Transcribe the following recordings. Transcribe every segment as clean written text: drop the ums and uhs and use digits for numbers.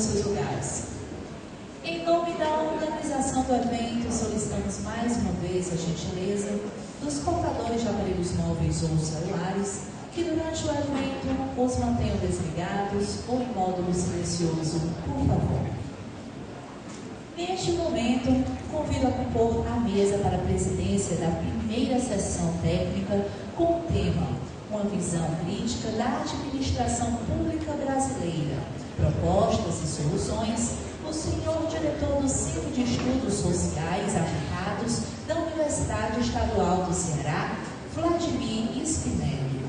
seus lugares. Em nome da organização do evento, solicitamos mais uma vez a gentileza dos compradores de aparelhos móveis ou celulares que durante o evento os mantenham desligados ou em módulo silencioso, por favor. Neste momento, convido a compor a mesa para a presidência da primeira sessão técnica com o tema Uma visão crítica da administração pública brasileira, propostas e soluções, o senhor diretor do Centro de Estudos Sociais Aplicados da Universidade Estadual do Ceará, Vladimir Spinelli.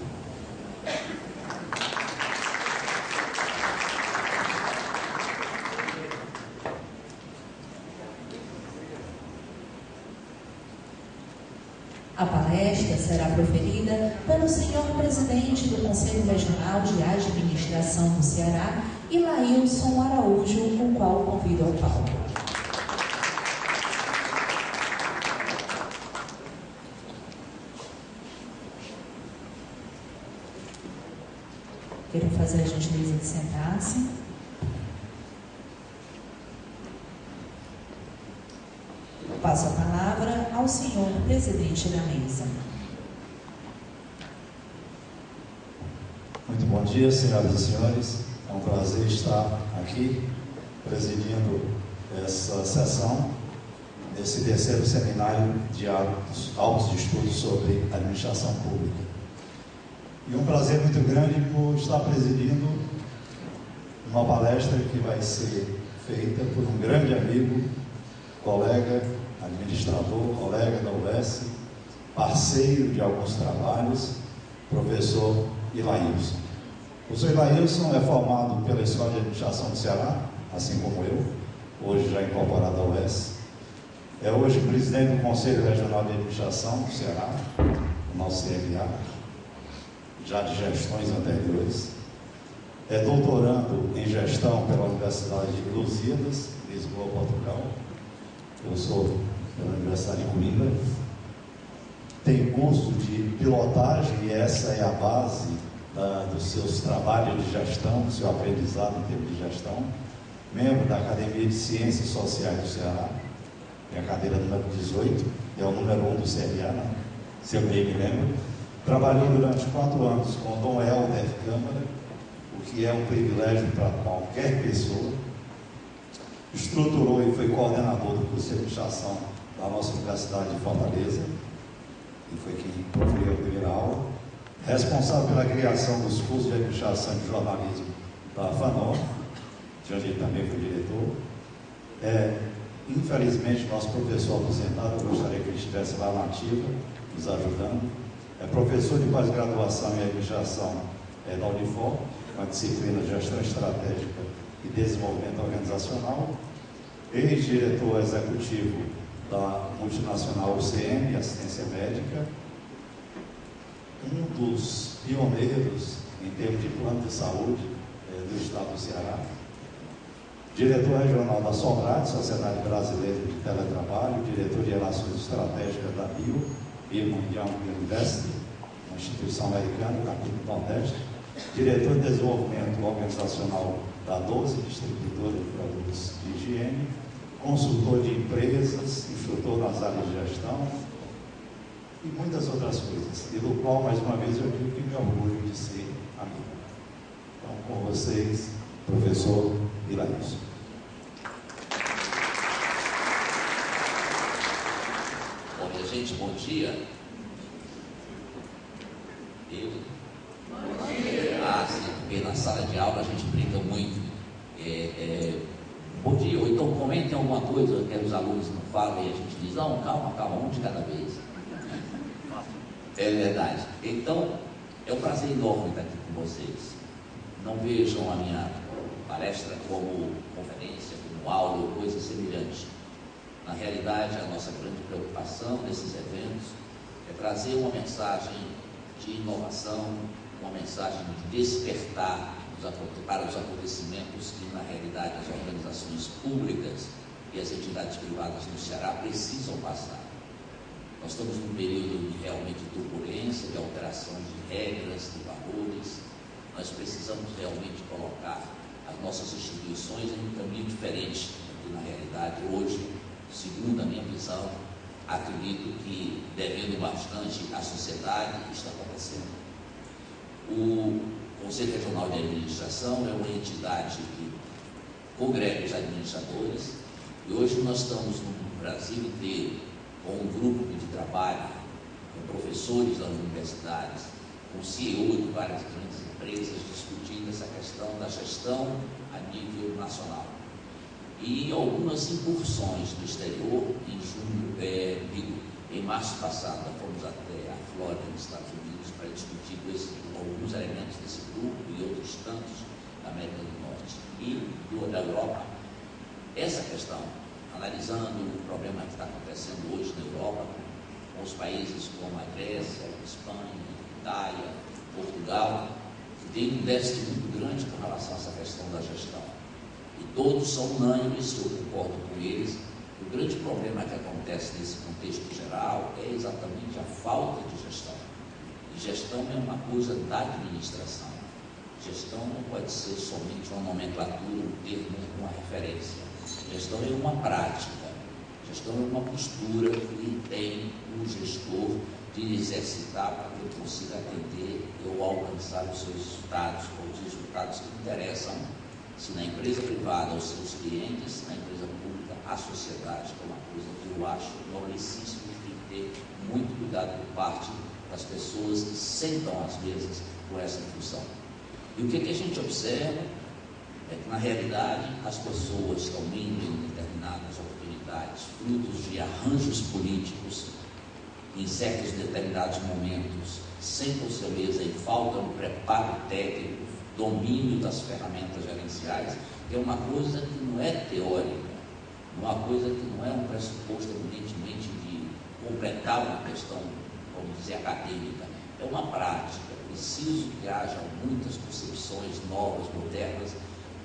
A palestra será proferida pelo senhor presidente do Conselho Regional de Administração do Ceará, Ilailson Araújo, o qual convido ao palco. Quero fazer a gentileza de sentar-se. Passo a palavra ao senhor presidente da mesa. Muito bom dia, senhoras e senhores. É um prazer estar aqui presidindo essa sessão desse terceiro seminário de autos de estudo sobre administração pública. E um prazer muito grande por estar presidindo uma palestra que vai ser feita por um grande amigo, colega, administrador, colega da UES, parceiro de alguns trabalhos, professor Ilailson. O professor Ilailson é formado pela Escola de Administração do Ceará, assim como eu, hoje já incorporado à UES. É hoje presidente do Conselho Regional de Administração do Ceará, o nosso CRA, já de gestões anteriores. É doutorando em gestão pela Universidade de Lusíadas, Lisboa, Portugal. Eu sou pela Universidade de Coimbra. Tem curso de pilotagem e essa é a base dos seus trabalhos de gestão, do seu aprendizado em termos de gestão. Membro da Academia de Ciências Sociais do Ceará, é a cadeira número 18, é o número 1 do CRA, né? Se eu bem me lembro. Trabalhou durante 4 anos com Dom Helder Câmara, o que é um privilégio para qualquer pessoa. Estruturou e foi coordenador do curso de administração da nossa Universidade de Fortaleza, e foi quem proferiu a primeira aula. Responsável pela criação dos cursos de administração e de jornalismo da FANOR, de onde ele também foi diretor. Infelizmente, nosso professor aposentado, eu gostaria que ele estivesse lá na ativa, nos ajudando. É professor de pós-graduação em administração da Unifor, com a disciplina de gestão estratégica e desenvolvimento organizacional, ex-diretor executivo da multinacional UCM, assistência médica, um dos pioneiros em termos de plano de saúde do estado do Ceará, diretor regional da SOBRAD, Sociedade Brasileira de Teletrabalho, diretor de Relações Estratégicas da Birmingham Young University, uma instituição americana, capítulo Nordeste, diretor de Desenvolvimento Organizacional da 12, distribuidora de produtos de higiene, consultor de empresas, instrutor nas áreas de gestão e muitas outras coisas, e do qual, mais uma vez, eu digo que me orgulho de ser amigo. Então, com vocês, professor Ilailson. Bom, minha gente, bom dia. Bom dia. Sim, porque na sala de aula a gente brinca muito. Bom dia, ou então comentem alguma coisa que os alunos não falam e a gente diz, não, calma, um de cada vez. É verdade. Então, é um prazer enorme estar aqui com vocês. Não vejam a minha palestra como conferência, como aula ou coisa semelhante. Na realidade, a nossa grande preocupação nesses eventos é trazer uma mensagem de inovação, uma mensagem de despertar para os acontecimentos que, na realidade, as organizações públicas e as entidades privadas no Ceará precisam passar. Nós estamos num período de realmente turbulência, de alteração de regras, de valores. Nós precisamos realmente colocar as nossas instituições em um caminho diferente. E, na realidade, hoje, segundo a minha visão, acredito que, devendo bastante à sociedade, está acontecendo. O Conselho Regional de Administração é uma entidade que congrega os administradores, e hoje nós estamos no Brasil inteiro com um grupo de trabalho, com professores das universidades, com CEO de várias grandes empresas, discutindo essa questão da gestão a nível nacional. E algumas incursões do exterior, em março passado, fomos até a Flórida, nos Estados Unidos, para discutir alguns elementos desse grupo e outros tantos da América do Norte e da Europa. Essa questão, analisando o problema que está acontecendo hoje na Europa, com os países como a Grécia, a Espanha, a Itália, Portugal, que tem um déficit muito grande com relação a essa questão da gestão. E todos são unânimes, eu concordo com eles. O grande problema que acontece nesse contexto geral é exatamente a falta de gestão. E gestão é uma coisa da administração. Gestão não pode ser somente uma nomenclatura, um termo, uma referência. Gestão é uma prática. Gestão é uma postura que tem um gestor de exercitar para que ele consiga atender ou alcançar os seus resultados, ou os resultados que interessam, se na empresa privada aos seus clientes, se na empresa pública à sociedade, que é uma coisa que eu acho noblecíssima e tem que ter muito cuidado por parte das pessoas que sentam às mesas com essa função. E o que a gente observa é que, na realidade, as pessoas estão indo em determinadas oportunidades, frutos de arranjos políticos, em certos determinados momentos, sentam-se à mesa e falta um preparo técnico, domínio das ferramentas gerenciais, que é uma coisa que não é teórica, uma coisa que não é um pressuposto, evidentemente, de completar uma questão, vamos dizer, acadêmica. É uma prática. É preciso que haja muitas concepções novas, modernas,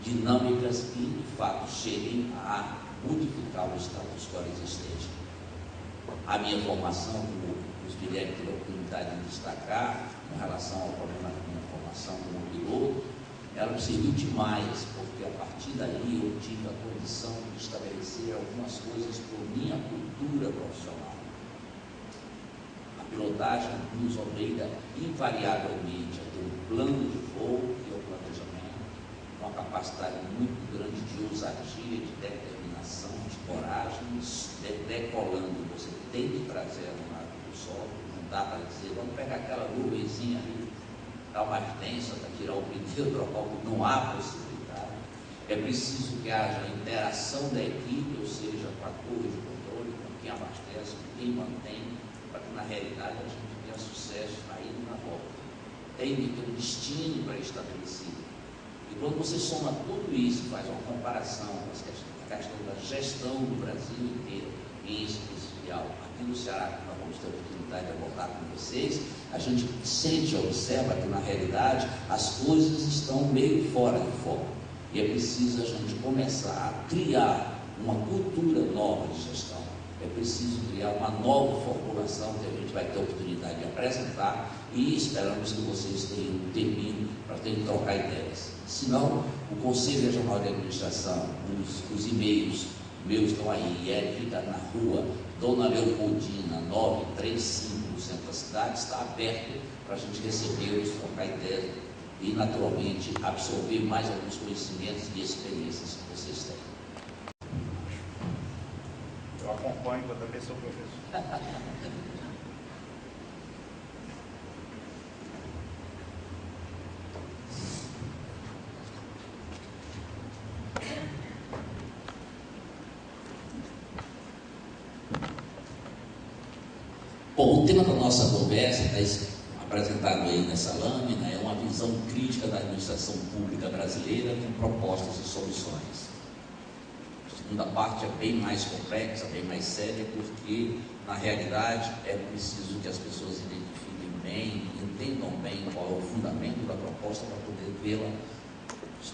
dinâmicas que, de fato, cheguem a modificar o status quo existente. A minha formação, como os Guilherme teve a oportunidade de destacar, em relação ao problema da minha formação como piloto, ela me serviu demais, porque a partir dali eu tive a condição de estabelecer algumas coisas por minha cultura profissional. A pilotagem nos obriga invariavelmente a ter um plano de voo, que é o planejamento, uma capacidade muito grande de ousadia, de determinação, de coragem, decolando. Você tem que trazer a nave do solo, não dá para dizer, vamos pegar aquela nuvenzinha ali, dar mais densa para tirar o pneu, trocar o pneu, não há possibilidade. É preciso que haja interação da equipe, ou seja, com a torre de controle, com quem abastece, com quem mantém, para que na realidade a gente tenha sucesso na ida e na volta. Tem que ter um destino pré-estabelecido. E quando você soma tudo isso, faz uma comparação com a questão da gestão do Brasil inteiro, em especial aqui no Ceará, que nós vamos ter a oportunidade de abordar com vocês, a gente sente, observa que na realidade as coisas estão meio fora de foco. E é preciso a gente começar a criar uma cultura nova de gestão. É preciso criar uma nova formulação que a gente vai ter a oportunidade de apresentar e esperamos que vocês tenham um tempinho para terem que trocar ideias. Senão, o Conselho Regional de Administração, os e-mails meus estão aí, Eric fica na rua, Dona Leopoldina, 935, no centro da cidade, está aberto para a gente recebê-los, trocar ideias e, naturalmente, absorver mais alguns conhecimentos e experiências que vocês têm. Eu acompanho quando a pessoa professor. Bom, o tema da nossa conversa está apresentado aí nessa lâmina, é uma visão crítica da administração pública brasileira com propostas e soluções. A segunda parte é bem mais complexa, bem mais séria, porque na realidade é preciso que as pessoas identifiquem bem, entendam bem qual é o fundamento da proposta para poder vê-la,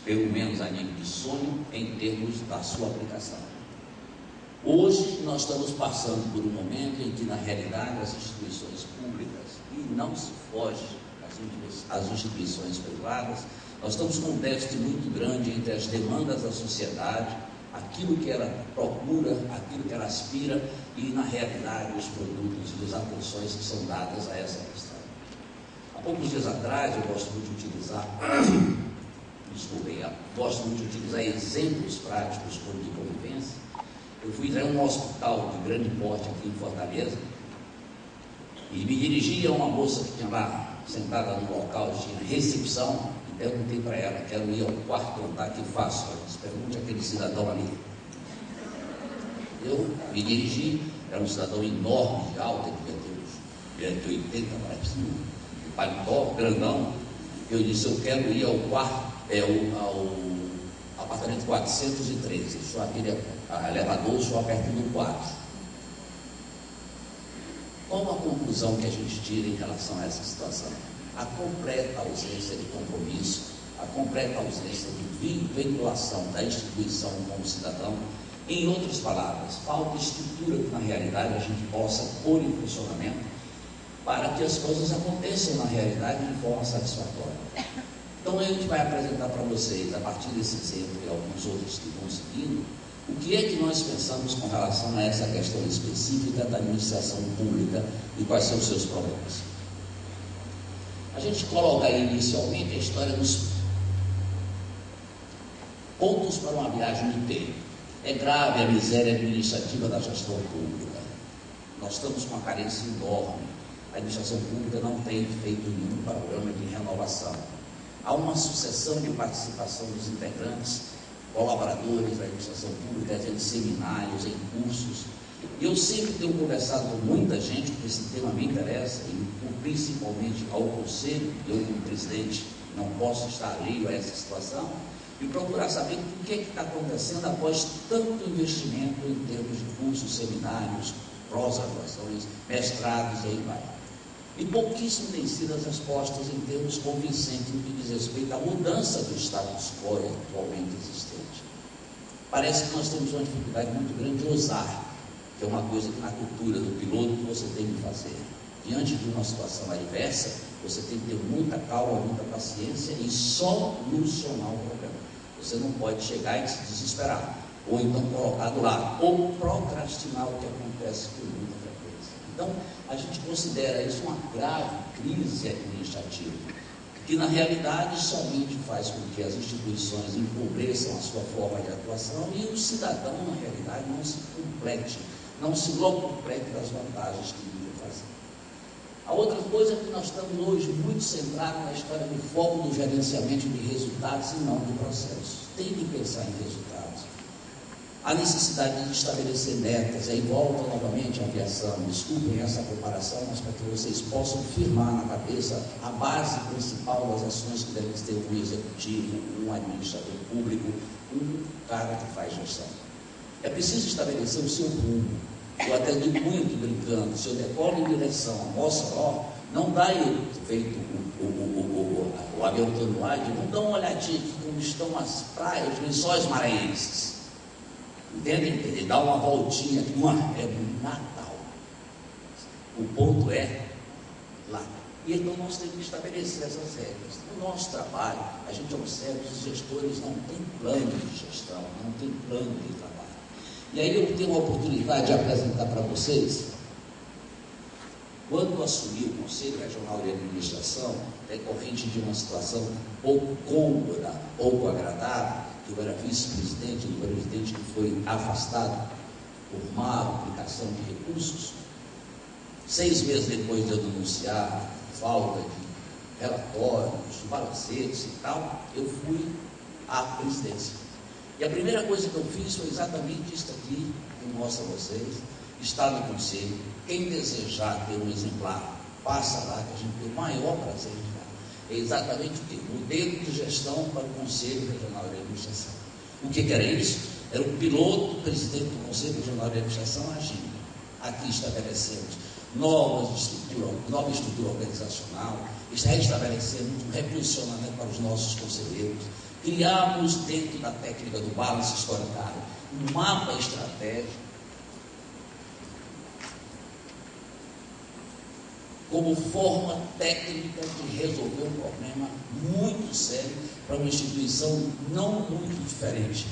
pelo menos a nível de sonho, em termos da sua aplicação. Hoje nós estamos passando por um momento em que, na realidade, as instituições públicas, e não se foge às instituições privadas, Nós estamos com um déficit muito grande entre as demandas da sociedade, aquilo que ela procura, aquilo que ela aspira e, na realidade, os produtos e as atenções que são dadas a essa questão. Há poucos dias atrás, eu gosto muito de utilizar, exemplos práticos de convivência. Eu fui a um hospital de grande porte aqui em Fortaleza e me dirigi a uma moça que tinha lá, sentada no local, tinha recepção, e perguntei para ela, quero ir ao quarto andar, que faço? Ela disse, pergunte àquele cidadão ali. Eu me dirigi, era um cidadão enorme, de alta, devia ter 80, parece, um paletó grandão. Eu disse, eu quero ir ao quarto, ao apartamento 413, só aquele elevador, só aperto no 4. Qual a conclusão que a gente tira em relação a essa situação? A completa ausência de compromisso, a completa ausência de vinculação da instituição com o cidadão. Em outras palavras, falta estrutura que na realidade a gente possa pôr em funcionamento para que as coisas aconteçam na realidade de forma satisfatória. Então a gente vai apresentar para vocês, a partir desse exemplo e alguns outros que vão seguindo, o que é que nós pensamos com relação a essa questão específica da administração pública e quais são os seus problemas. A gente coloca aí inicialmente a história dos pontos para uma viagem de tempo. É grave a miséria administrativa da gestão pública. Nós estamos com uma carência enorme. A administração pública não tem feito nenhum programa de renovação. Há uma sucessão de participação dos integrantes, colaboradores da administração pública, em seminários, em cursos. E eu sempre tenho conversado com muita gente, porque esse tema me interessa, e principalmente ao Conselho, eu como presidente não posso estar alheio a essa situação, e procurar saber o que está acontecendo após tanto investimento em termos de cursos, seminários, pós-graduações, mestrados e aí vai. E pouquíssimo têm sido as respostas em termos convincentes no que diz respeito à mudança do status quo atualmente existente. Parece que nós temos uma dificuldade muito grande de ousar, que é uma coisa que na cultura do piloto que você tem que fazer. Diante de uma situação adversa, você tem que ter muita calma, muita paciência e solucionar o problema. Você não pode chegar e se desesperar, ou então colocar do lado, ou procrastinar o que acontece com muita frequência. Então, a gente considera isso uma grave crise administrativa, que na realidade somente faz com que as instituições empobreçam a sua forma de atuação e o cidadão, na realidade, não se complete, não se complete das vantagens que devia fazer. A outra coisa é que nós estamos hoje muito centrados na história do foco do gerenciamento de resultados e não de processos. Tem que pensar em resultados. A necessidade de estabelecer metas, aí volta novamente a aviação, desculpem essa comparação, mas para que vocês possam firmar na cabeça a base principal das ações que devem ter um executivo, um administrador público, um cara que faz gestão. É preciso estabelecer o seu rumo. Eu até digo muito brincando, se eu decolo em direção a Mossoró, não dá eu feito o avião Tanuade, não dá uma olhadinha aqui como estão as praias, os lençóis maranhenses. Entendem? Ele dá uma voltinha aqui, é no Natal. O ponto é lá. E então nós temos que estabelecer essas regras. No nosso trabalho, a gente observa que os gestores não têm plano de gestão, não têm plano de trabalho. E aí eu tenho a oportunidade de apresentar para vocês, quando assumi o Conselho Regional de Administração, decorrente de uma situação pouco cômoda, pouco agradável, que eu era vice-presidente do presidente que foi afastado por má aplicação de recursos. 6 meses depois de eu denunciar falta de relatórios, balancetes e tal, eu fui à presidência. E a primeira coisa que eu fiz foi exatamente isso aqui, que mostra a vocês, está no Conselho. Quem desejar ter um exemplar, passa lá, que a gente tem o maior prazer de dar. É exatamente o que? Modelo de gestão para o Conselho Regional de Administração. O que era isso? Era o piloto presidente do Conselho Regional de Administração agindo. Aqui estabelecemos nova estrutura organizacional, restabelecemos um reposicionamento para os nossos conselheiros, criamos dentro da técnica do balance historitário um mapa estratégico. como forma técnica de resolver um problema muito sério para uma instituição não muito diferente.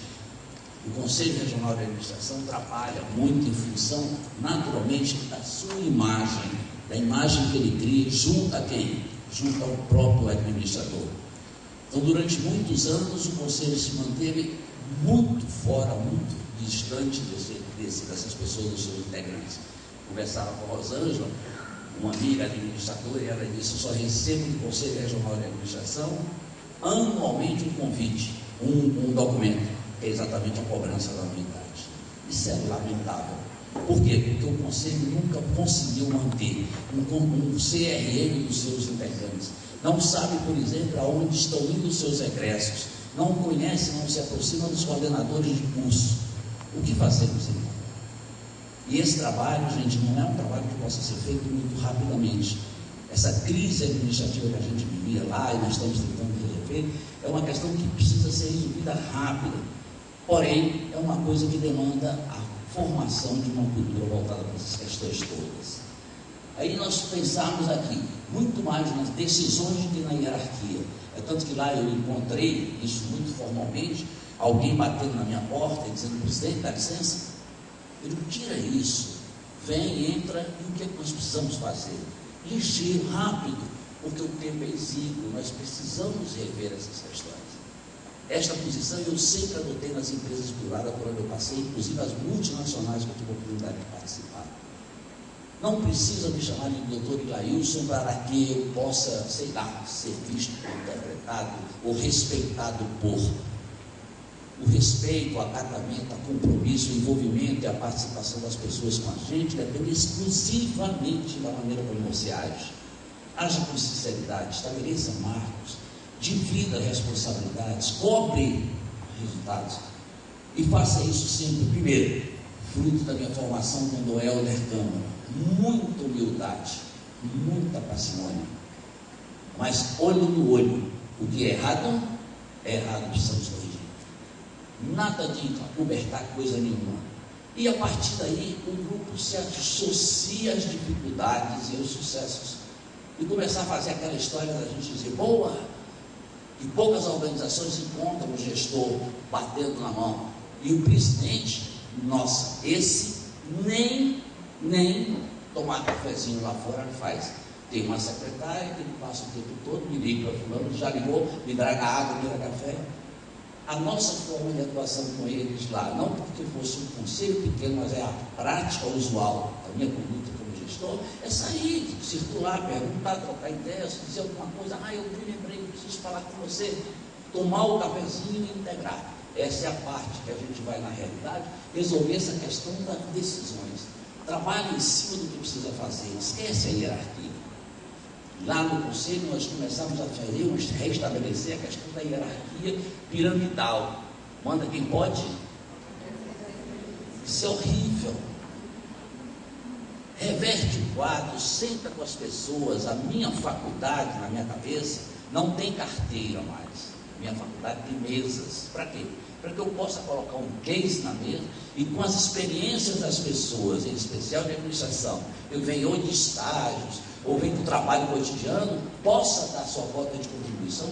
O Conselho Regional de Administração trabalha muito em função, naturalmente, da sua imagem, da imagem que ele cria junto a quem? Junto ao próprio administrador. Então, durante muitos anos, o Conselho se manteve muito fora, muito distante dessas pessoas, dos seus integrantes. Conversava com a Rosângela, uma amiga administradora, e ela disse: eu só recebo do Conselho Regional de Administração anualmente um convite, um documento, que é exatamente a cobrança da anuidade. Isso é lamentável. Por quê? Porque o Conselho nunca conseguiu manter um CRM dos seus integrantes. Não sabe, por exemplo, aonde estão indo os seus egressos. Não conhece, não se aproxima dos coordenadores de curso. O que fazemos, irmão? E esse trabalho, gente, não é um trabalho que possa ser feito muito rapidamente. Essa crise administrativa que a gente vivia lá e nós estamos tentando resolver, é uma questão que precisa ser resolvida rápida. Porém, é uma coisa que demanda a formação de uma cultura voltada para essas questões todas. Aí nós pensamos aqui, muito mais nas decisões do que na hierarquia. É tanto que lá eu encontrei, isso muito formalmente, alguém batendo na minha porta e dizendo: presidente, dá licença. Eu digo: tira isso, vem, entra, e o que é que nós precisamos fazer? Ligeiro, rápido, porque o tempo é exíguo, nós precisamos rever essas questões. Esta posição eu sempre adotei nas empresas privadas por onde eu passei, inclusive as multinacionais que eu tive a oportunidade de participar. Não precisa me chamar de doutor Ilailson para que eu possa, sei lá, ser visto, interpretado ou respeitado por. O respeito, o acatamento, o compromisso, o envolvimento e a participação das pessoas com a gente depende exclusivamente da maneira como você age. Haja com sinceridade, estabeleça marcos, divida responsabilidades, cobre resultados e faça isso sempre. Primeiro, fruto da minha formação como Helder Câmara, muita humildade, muita parcimônia, mas olho no olho. O que é errado, precisamos corrigir. Nada de cobertar coisa nenhuma. E a partir daí, o grupo se associa às dificuldades e aos sucessos. E começar a fazer aquela história da gente dizer: boa, e poucas organizações encontram o gestor batendo na mão. E o presidente, nossa, esse nem tomar cafezinho lá fora não faz. Tem uma secretária que ele passa o tempo todo, me liga para fulano, já ligou, me traga água, me traga café. A nossa forma de atuação com eles lá, não porque fosse um conselho pequeno, mas é a prática usual da minha conduta como gestor, é sair, circular, perguntar, trocar ideias, dizer alguma coisa: eu me lembrei, preciso falar com você, tomar o cafezinho e integrar. Essa é a parte que a gente vai, na realidade, resolver essa questão das decisões. Trabalha em cima do que precisa fazer, esquece a hierarquia. Lá no Conselho nós começamos a restabelecer a questão da hierarquia piramidal. Manda quem pode. Isso é horrível. Reverte o quadro, senta com as pessoas. A minha faculdade, na minha cabeça, não tem carteira mais. Minha faculdade tem mesas. Para quê? Para que eu possa colocar um case na mesa e, com as experiências das pessoas, em especial de administração, eu venho ou de estágios, ou venho do trabalho cotidiano, possa dar sua cota de contribuição,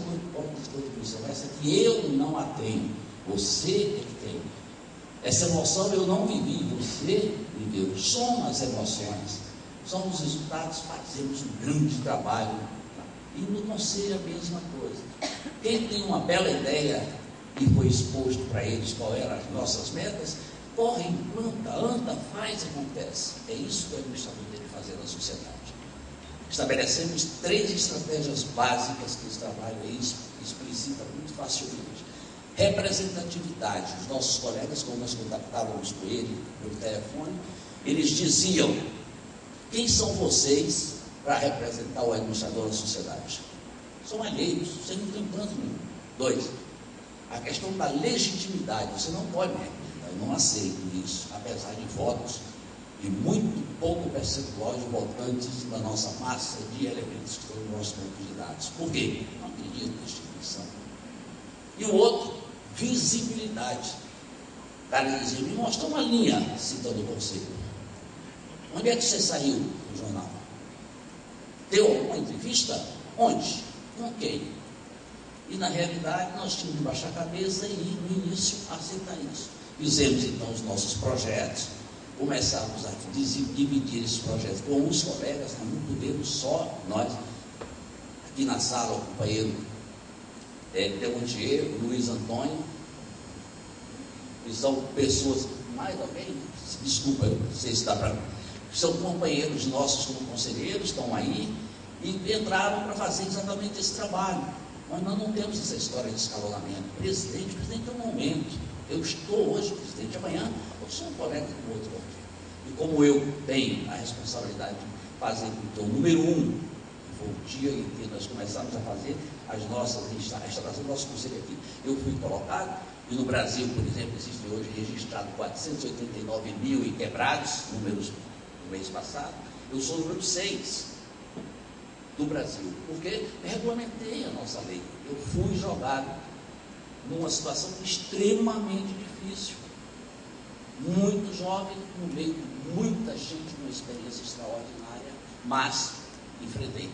essa que eu não a tenho, você é que tem. Essa emoção eu não vivi, você viveu. Soma as emoções, são os resultados, fazemos um grande trabalho. E no conselho a mesma coisa. Quem tem uma bela ideia e foi exposto para eles qual eram as nossas metas, corre, implanta, anda, faz, acontece. É isso que o administrador tem que fazer na sociedade. Estabelecemos 3 estratégias básicas que esse trabalho aí explicita muito facilmente. Representatividade. Os nossos colegas, quando nós contactávamos com ele pelo telefone, eles diziam: quem são vocês para representar o administrador da sociedade? São alheios, vocês não têm tanto nenhum. 2, a questão da legitimidade. Você não pode me representar, eu não aceito isso, apesar de votos e muito pouco percentual de votantes da nossa massa de elementos que estão no nosso banco de dados. Por quê? Não acredito na instituição. E o outro, visibilidade. O cara dizia: me mostra uma linha, citando o conselho. Onde é que você saiu no jornal? Deu alguma entrevista? Onde? Com quem? E na realidade nós tínhamos que baixar a cabeça e no início aceitar isso. Fizemos então os nossos projetos, começamos a dividir esses projetos com os colegas, não podemos só nós. Aqui na sala o companheiro Demontier, Luiz Antônio, que são pessoas, mais alguém, desculpa, não sei se dá para... São companheiros nossos como conselheiros, estão aí, e entraram para fazer exatamente esse trabalho. Mas nós não temos essa história de escalonamento. O presidente é um momento. Eu estou hoje presidente, amanhã eu sou um colega do outro. E como eu tenho a responsabilidade de fazer, então, número 1, foi o dia em que nós começamos a fazer a instalação do nosso conselho aqui. Eu fui colocado, e no Brasil, por exemplo, existe hoje registrado 489 mil e quebrados, números do mês passado. Eu sou o número 6 do Brasil, porque regulamentei a nossa lei. Eu fui jogado numa situação extremamente difícil, muito jovem, no meio de muita gente, com uma experiência extraordinária, mas enfrentei.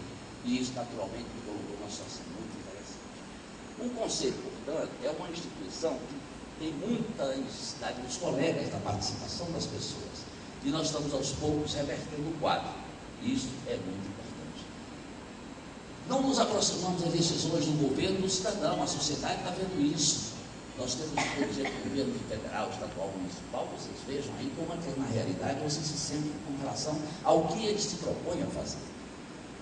E isso, naturalmente, me colocou numa situação muito interessante. Um conselho, portanto, é uma instituição que tem muita necessidade dos colegas da participação das pessoas. E nós estamos, aos poucos, revertendo o quadro. E isso é muito importante. Não nos aproximamos das decisões do governo do cidadão. A sociedade está vendo isso. Nós temos, por exemplo, o governo federal, estadual, municipal. Vocês vejam aí como é que, na realidade, vocês se sentem com relação ao que eles se propõem a fazer.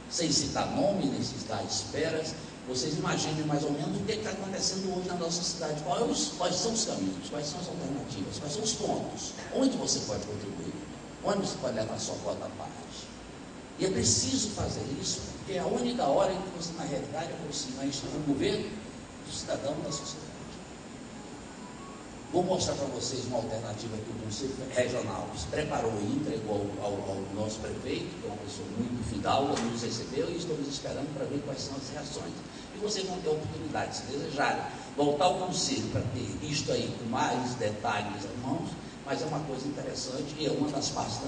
Sem citar nome, nem citar esperas, vocês imaginem mais ou menos o que está acontecendo hoje na nossa cidade. Quais são os caminhos, quais são as alternativas, quais são os pontos, onde você pode contribuir, onde você pode levar a sua cota à parte. E é preciso fazer isso, porque é a única hora em que você, na realidade, aproxima o governo do cidadão da sociedade. Vou mostrar para vocês uma alternativa que o Conselho Regional se preparou e entregou ao nosso prefeito, que é uma pessoa muito fidalga, nos recebeu e estamos esperando para ver quais são as reações. E vocês vão ter a oportunidade, se desejarem, voltar ao Conselho para ter isto aí com mais detalhes em mãos, mas é uma coisa interessante e é uma das partes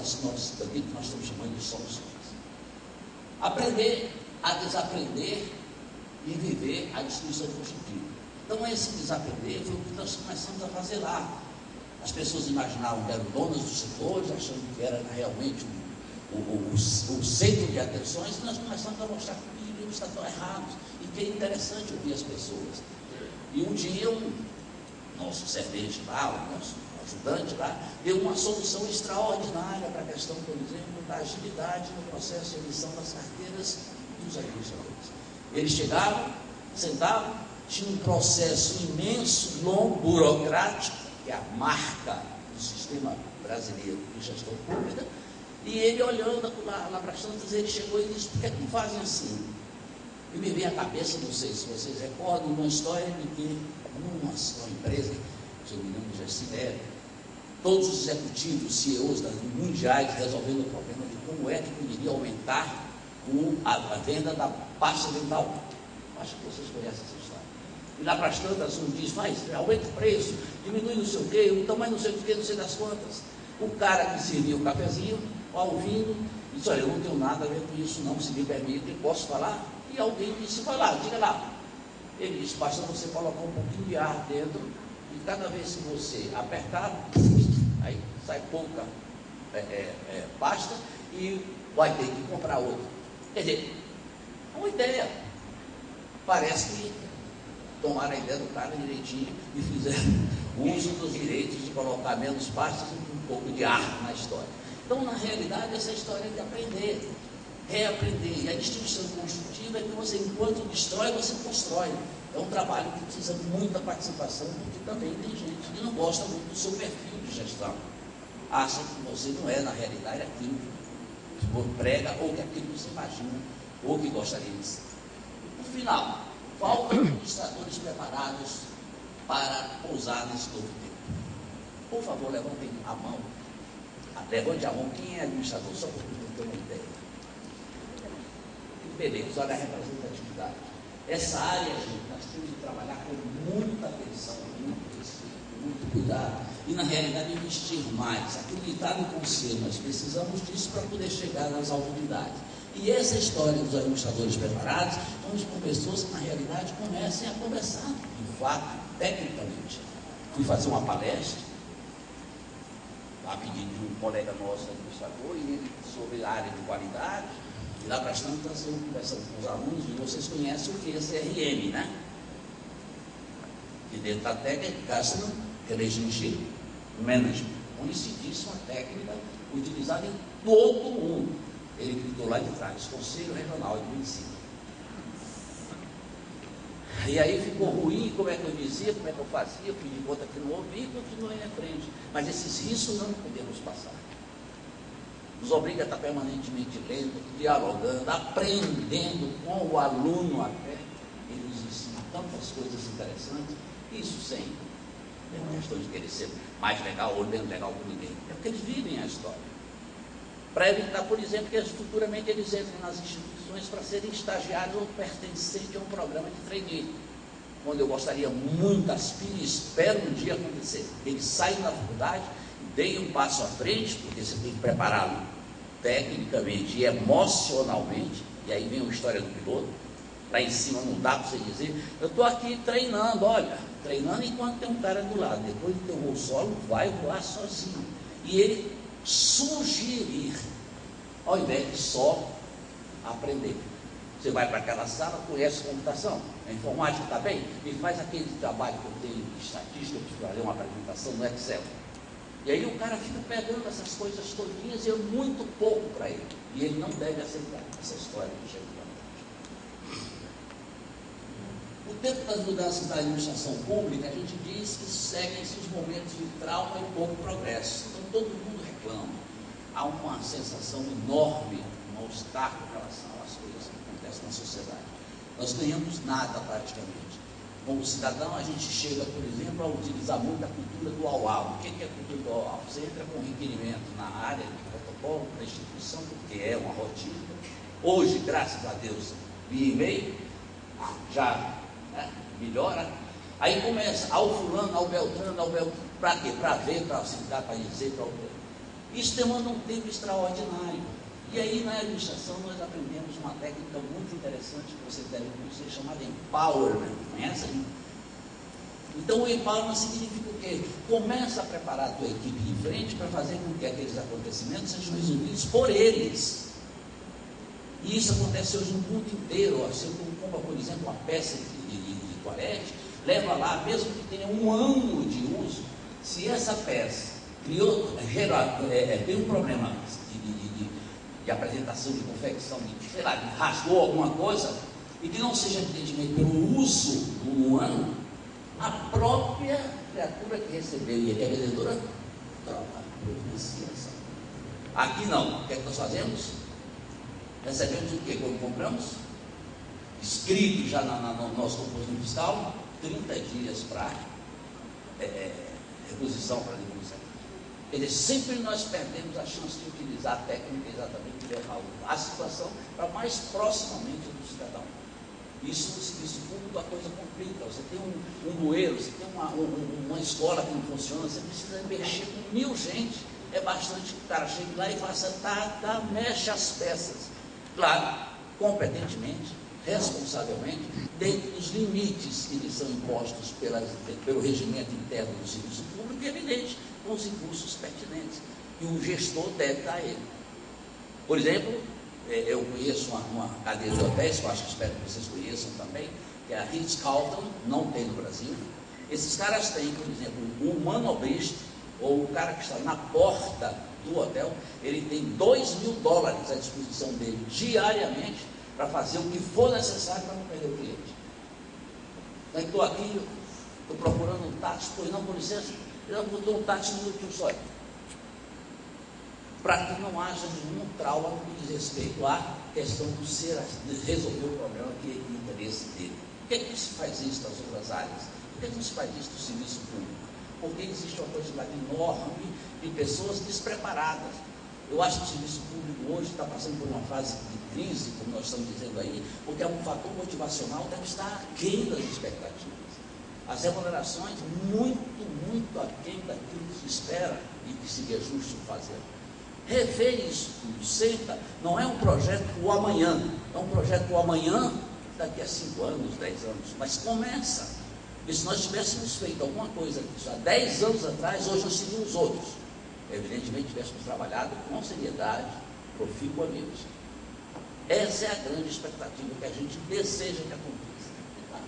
daquilo que nós estamos chamando de soluções. Aprender a desaprender e viver a instituição constitutiva. Então, esse desaprender foi o que nós começamos a fazer lá. As pessoas imaginavam que eram donas dos setores, achando que era realmente o centro de atenções, e nós começamos a mostrar que os livros estavam errados e que é interessante ouvir as pessoas. E um dia, o nosso servente lá, o nosso ajudante lá, deu uma solução extraordinária para a questão, por exemplo, da agilidade no processo de emissão das carteiras dos administradores. Eles chegavam, sentavam, tinha um processo imenso, longo, burocrático, que é a marca do sistema brasileiro de gestão pública, e ele olhando lá para as tantas, ele chegou e disse: por que não fazem assim? E me veio à cabeça, não sei se vocês recordam, uma história de que numa empresa, se eu me lembro, já se deve, todos os executivos, CEOs mundiais resolvendo o problema de como é que poderia aumentar a venda da pasta dental. Acho que vocês conhecem essa história. E lá para as tantas, um diz: mas aumenta o preço, diminui não sei o quê, então mais não sei o quê, não sei das quantas. O cara que servia o cafezinho, ouvindo, disse: olha, eu não tenho nada a ver com isso não, se me permite, posso falar? E alguém disse: vai lá, diga lá. Ele disse: basta você colocar um pouquinho de ar dentro, e cada vez que você apertar, aí sai pouca pasta, e vai ter que comprar outra. Quer dizer, é uma ideia. Parece que tomaram a ideia do cara direitinho e fizeram uso dos direitos de colocar menos pastas e um pouco de ar na história. Então, na realidade, essa história é de aprender, reaprender. E a instituição construtiva é que você, enquanto destrói, você constrói. É um trabalho que precisa de muita participação, porque também tem gente que não gosta muito do seu perfil de gestão. Acha que você não é, na realidade, aquilo que prega ou que aquilo que você imagina ou que gostaria de ser. No final, faltam administradores preparados para pousar nesse novo tempo. Por favor, levantem a mão. Levante a mão quem é administrador, só para eu ter uma ideia. Beleza, olha a representatividade. Essa área, gente, nós temos que trabalhar com muita atenção, muito respeito, muito cuidado. E, na realidade, investir mais. Acreditar no conselho. Nós precisamos disso para poder chegar nas autoridades. E essa história dos administradores preparados, onde com pessoas que na realidade comecem a conversar, de fato, tecnicamente. Fui fazer uma palestra, a pedido de um colega nosso administrador, e ele sobre a área de qualidade, e lá para as tantas eu conversando com os alunos, e vocês conhecem o que é CRM, né? E dentro da técnica, Customer Relationship Management, conhecidíssima técnica utilizada em todo o mundo. Ele gritou lá de trás, Conselho Regional de Medicina. E aí ficou ruim, como é que eu dizia, como é que eu fazia, pedi conta que não ouvi e continuei em frente. Mas esses riscos não podemos passar. Nos obriga a estar permanentemente lendo, dialogando, aprendendo com o aluno até. Ele nos ensina tantas coisas interessantes. Isso sempre é uma questão de querer ser mais legal ou menos legal que ninguém. É porque eles vivem a história. Para evitar, por exemplo, que futuramente eles entrem nas instituições para serem estagiários ou pertencentes a um programa de trainee. Quando eu gostaria muito, aspiro e espero um dia acontecer. Eles saem da faculdade, deem um passo à frente, porque você tem que prepará-lo tecnicamente e emocionalmente, e aí vem a história do piloto. Lá em cima não dá para você dizer, eu estou aqui treinando, olha, treinando enquanto tem um cara do lado, depois do teu voo solo, vai voar sozinho. E ele sugerir, ao invés de só aprender. Você vai para aquela sala, conhece computação, a informática está bem, e faz aquele trabalho que eu tenho de estatística, de fazer uma apresentação no Excel. E aí o cara fica pegando essas coisas todinhas e é muito pouco para ele. E ele não deve aceitar essa história de jeito nenhum. O tempo das mudanças da administração pública, a gente diz que seguem-se os momentos de trauma e pouco progresso. Então todo mundo reclama. Há uma sensação enorme, um obstáculo em relação às coisas que acontecem na sociedade. Nós ganhamos nada praticamente. Como cidadão, a gente chega, por exemplo, a utilizar muito a cultura do au-au. O que é a cultura do au-au? Você entra com requerimento na área de protocolo, da instituição, porque é uma rotina. Hoje, graças a Deus, via e-mail, já melhora. Aí começa ao fulano, ao beltrano, para quê? Para ver, para citar, para dizer, para ouvir. Isso demanda um tempo extraordinário. E aí na administração nós aprendemos uma técnica muito interessante que vocês devem conhecer, chamada empowerment. Conhece? Então o empowerment significa o quê? Começa a preparar a tua equipe de frente para fazer com que aqueles acontecimentos sejam resolvidos por eles. E isso acontece hoje no mundo inteiro. Você compra, por exemplo, uma peça de toalete, leva lá, mesmo que tenha um ano de uso, se essa peça tem um problema de apresentação, de confecção, de rasgou alguma coisa, e que não seja evidentemente pelo uso no ano, a própria criatura que recebeu e que é vendedora troca, providencia. Aqui não. O que é que nós fazemos? Recebemos o que quando compramos? Escrito já no nosso composição fiscal, 30 dias para reposição, para devolução. Quer dizer, sempre nós perdemos a chance de utilizar a técnica exatamente de levar a situação para mais proximamente do cidadão. Isso no serviço público a coisa complica. Você tem um bueiro, você tem uma escola que não funciona, você precisa mexer com 1000 gente. É bastante que o cara chegue lá e faça, mexe as peças. Claro, competentemente, responsavelmente, dentro dos limites que lhes são impostos pelo regimento interno do serviço público, e evidente, com os recursos pertinentes. E o gestor deve dar a ele. Por exemplo, eu conheço uma cadeia de hotéis, que eu acho que espero que vocês conheçam também, que é a Ritz-Carlton, não tem no Brasil. Esses caras têm, por exemplo, o manobrista, ou o cara que está na porta do hotel, ele tem $2.000 à disposição dele diariamente para fazer o que for necessário para não perder o cliente. Então, estou aqui, estou procurando um táxi, pois não, com licença, eu botou um táxi no meu só. Para que não haja nenhum trauma no que diz respeito à questão de resolver o problema que é de interesse dele. Por que se faz isso nas outras áreas? Por que não se faz isso no serviço público? Porque existe uma quantidade enorme de pessoas despreparadas. Eu acho que o serviço público hoje está passando por uma fase de crise, como nós estamos dizendo aí, porque um fator motivacional deve estar aquém das expectativas. As remunerações muito aquém daquilo que se espera e que seria justo fazer. rever isso tudo, senta, não é um projeto o amanhã, é um projeto o amanhã daqui a 5 anos, 10 anos, mas começa. E se nós tivéssemos feito alguma coisa disso há 10 anos atrás, hoje nós seríamos outros. Evidentemente, tivéssemos trabalhado com seriedade, proficuamente. Essa é a grande expectativa que a gente deseja que aconteça. Tá?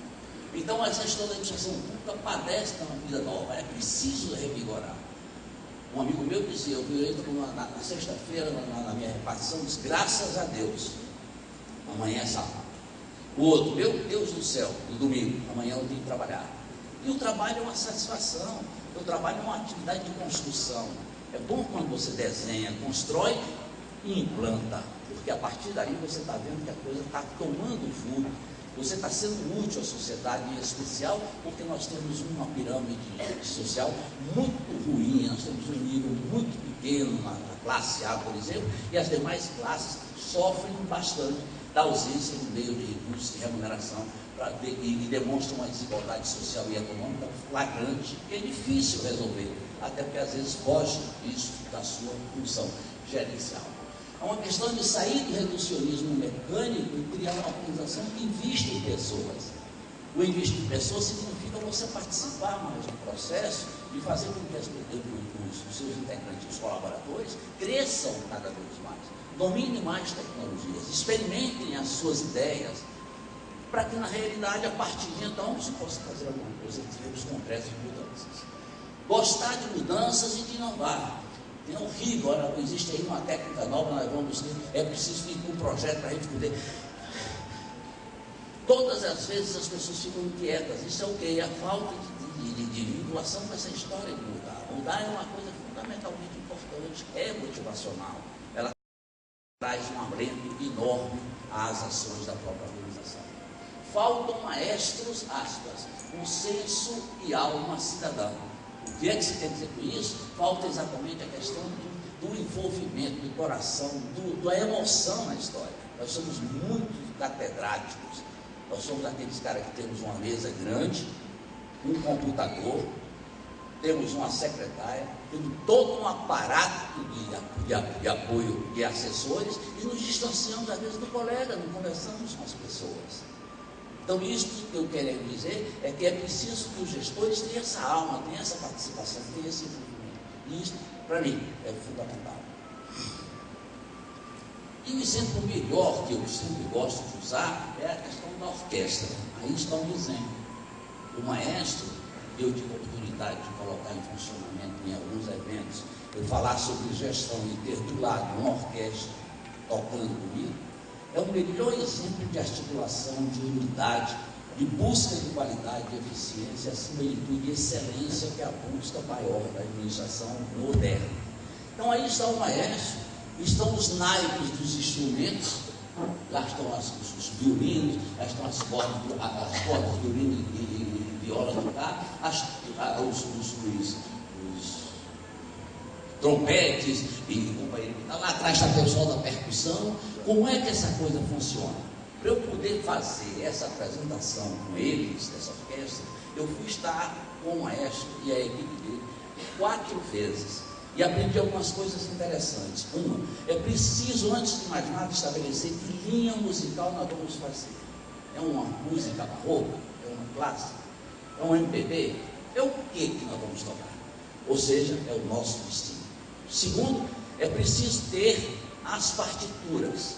Então, essa história da administração pública padece de uma vida nova, é preciso revigorar. Um amigo meu dizia, eu entro na sexta-feira na minha repartição, diz, graças a Deus, amanhã é sábado. O outro, meu Deus do céu, no domingo, amanhã eu tenho que trabalhar. E o trabalho é uma satisfação, o trabalho é uma atividade de construção. É bom quando você desenha, constrói e implanta, porque a partir daí você está vendo que a coisa está tomando fruto, você está sendo útil à sociedade, em especial porque nós temos uma pirâmide social muito ruim, nós temos um nível muito pequeno na classe A, por exemplo, e as demais classes sofrem bastante da ausência de meio de recursos e remuneração e demonstram uma desigualdade social e econômica flagrante, que é difícil resolver, até porque às vezes foge isso da sua função gerencial. É uma questão de sair do reducionismo mecânico e criar uma organização que invista em pessoas. O investir em pessoas significa você participar mais do processo e fazer com que os seus integrantes, os colaboradores, cresçam cada vez mais, dominem mais tecnologias, experimentem as suas ideias, para que na realidade, a partir de então, se possa fazer alguma coisa em termos concretos de mudanças. Gostar de mudanças e de inovar. É horrível, olha, existe aí uma técnica nova, nós vamos ter, é preciso ir com um projeto para a gente poder. Todas as vezes as pessoas ficam inquietas. Isso é o quê? É a falta de vinculação com essa história de mudar. Mudar é uma coisa fundamentalmente importante, é motivacional. Ela traz um alento enorme às ações da própria organização. Faltam maestros, aspas, com senso e alma cidadã. O que é que se quer dizer com isso? Falta exatamente a questão do envolvimento, do coração, da emoção na história. Nós somos muito catedráticos. Nós somos aqueles caras que temos uma mesa grande, um computador, temos uma secretária, temos todo um aparato de apoio de assessores e nos distanciamos às vezes do colega, não conversamos com as pessoas. Então, isso que eu quero dizer é que é preciso que os gestores tenham essa alma, tenham essa participação, tenham esse envolvimento. E isso, para mim, é fundamental. E o exemplo melhor que eu sempre gosto de usar é a questão da orquestra. Aí está um exemplo. O maestro, eu tive a oportunidade de colocar em funcionamento em alguns eventos, eu falar sobre gestão e ter do lado uma orquestra tocando comigo, é o melhor exemplo de articulação, de unidade, de busca de qualidade, de eficiência, acima de tudo, de excelência, que é a busca maior da administração moderna. Então, aí está o maestro, estão os naipes dos instrumentos, lá estão os violinos, lá estão as cordas de violino e viola do carro, os trompetes e companhia. Lá atrás está o pessoal da percussão. Como é que essa coisa funciona? Para eu poder fazer essa apresentação com eles, dessa orquestra, eu fui estar com o maestro e a equipe dele 4 vezes e aprendi algumas coisas interessantes. Uma, é preciso, antes de mais nada, estabelecer que linha musical nós vamos fazer. É uma música barroca? É uma clássica? É um MPB? É o que nós vamos tocar? Ou seja, é o nosso destino. Segundo, é preciso ter as partituras,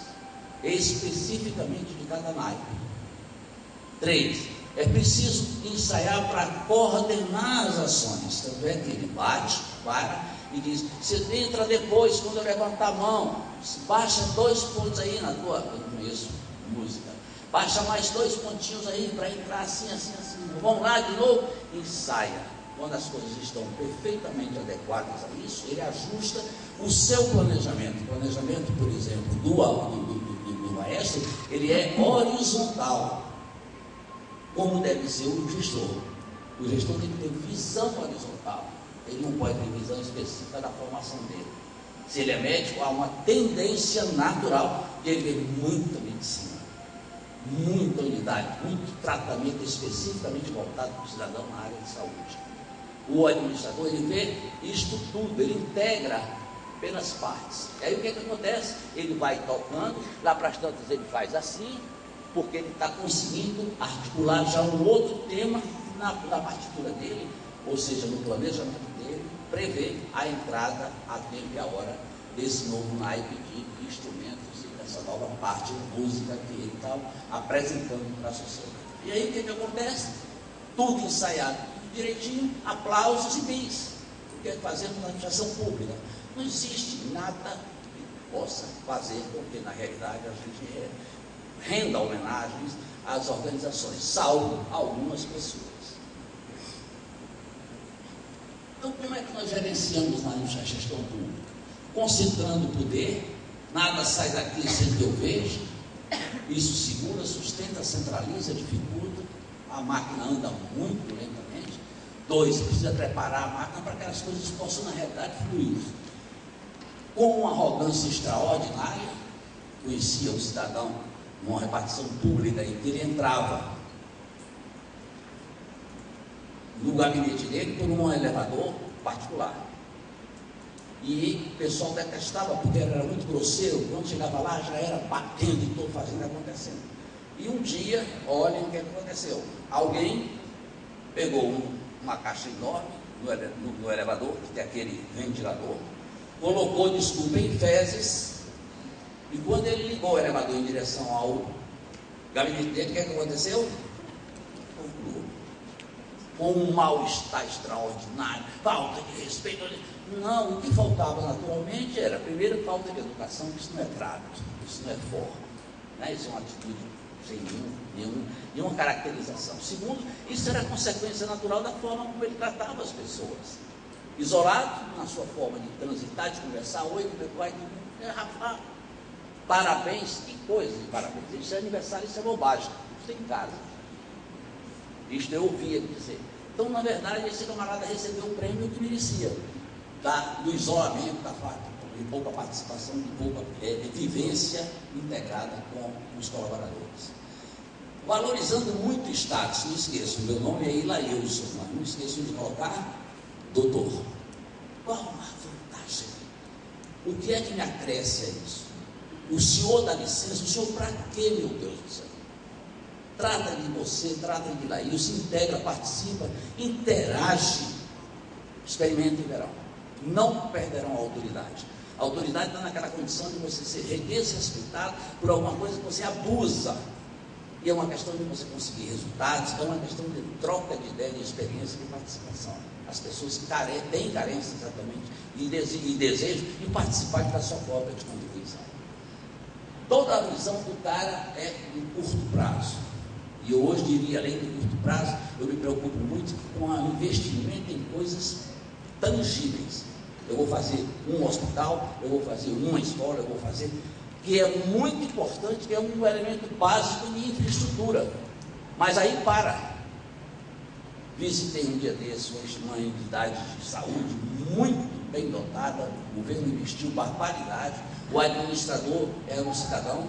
especificamente de cada naipe. 3, é preciso ensaiar para coordenar as ações. Tanto é que ele bate, para e diz, você entra depois, quando eu levantar a mão, baixa 2 pontos aí na tua, eu não conheço música, baixa mais 2 pontinhos aí para entrar assim, assim, assim. Vamos lá de novo, ensaia. Quando as coisas estão perfeitamente adequadas a isso, ele ajusta o seu planejamento. O planejamento, por exemplo, do maestro, ele é horizontal, como deve ser o gestor. O gestor tem que ter visão horizontal. Ele não pode ter visão específica da formação dele. Se ele é médico, há uma tendência natural de ele ver muita medicina, muita unidade, muito tratamento especificamente voltado para o cidadão na área de saúde. O administrador, ele vê isto tudo, ele integra pelas partes. E aí o que acontece? Ele vai tocando, lá para as tantas ele faz assim, porque ele está conseguindo articular já um outro tema na partitura dele, ou seja, no planejamento dele, prevê a entrada a tempo e a hora desse novo naipe de instrumentos e dessa nova parte de música que ele está apresentando para a sociedade. E aí o que acontece? Tudo ensaiado, tudo direitinho, aplausos e bis. O que fazemos na administração pública? Não existe nada que possa fazer com que, na realidade, a gente renda homenagens às organizações, salvo algumas pessoas. Então, como é que nós gerenciamos na gestão pública? Concentrando o poder, nada sai daqui sem que eu veja, isso segura, sustenta, centraliza, dificulta, a máquina anda muito lentamente. 2, precisa preparar a máquina para que as coisas possam, na realidade, fluir. Com uma arrogância extraordinária, conhecia um cidadão numa repartição pública em que ele entrava no gabinete dele por um elevador particular. E o pessoal detestava porque ele era muito grosseiro, quando chegava lá já era batendo e tudo fazendo acontecendo. E um dia, olhem o que aconteceu. Alguém pegou uma caixa enorme no elevador, que tem aquele ventilador, colocou, desculpa, em fezes, e quando ele ligou o elevador em direção ao gabinete dele, o que aconteceu? Concluiu. Com um mal-estar extraordinário, falta de respeito. Não, o que faltava naturalmente era, primeiro, falta de educação, que isso não é trato, isso não é forma, né? Isso é uma atitude sem nenhuma caracterização. Segundo, isso era consequência natural da forma como ele tratava as pessoas. Isolado na sua forma de transitar, de conversar, oi, como é que vai? Rapaz, parabéns, que coisa de parabéns. Isso é aniversário, isso é bobagem, isso é em casa. Isto eu ouvia dizer. Então, na verdade, esse camarada recebeu um prêmio que merecia, do isolamento, da falta de pouca participação, de pouca vivência integrada com os colaboradores. Valorizando muito o status, não esqueçam, meu nome é Ilailson, mas não esqueçam de colocar doutor. Qual a vantagem? O que é que me acresce a isso? O senhor dá licença, o senhor para quê, meu Deus do céu? Trata de você, trata de Ilailson, integra, participa, interage, experimenta e verão. Não perderão a autoridade. A autoridade está naquela condição de você ser desrespeitado por alguma coisa que você abusa. E é uma questão de você conseguir resultados, é uma questão de troca de ideia, de experiência e de participação. As pessoas têm carência exatamente e desejo de participar da sua própria contribuição. Toda a visão do cara é em curto prazo. E eu hoje diria, além do curto prazo, eu me preocupo muito com o investimento em coisas tangíveis. Eu vou fazer um hospital, eu vou fazer uma escola, eu vou fazer, que é muito importante, que é um elemento básico de infraestrutura. Mas aí para. Visitei um dia desses uma entidade de saúde muito bem dotada, o governo investiu barbaridade, o administrador era um cidadão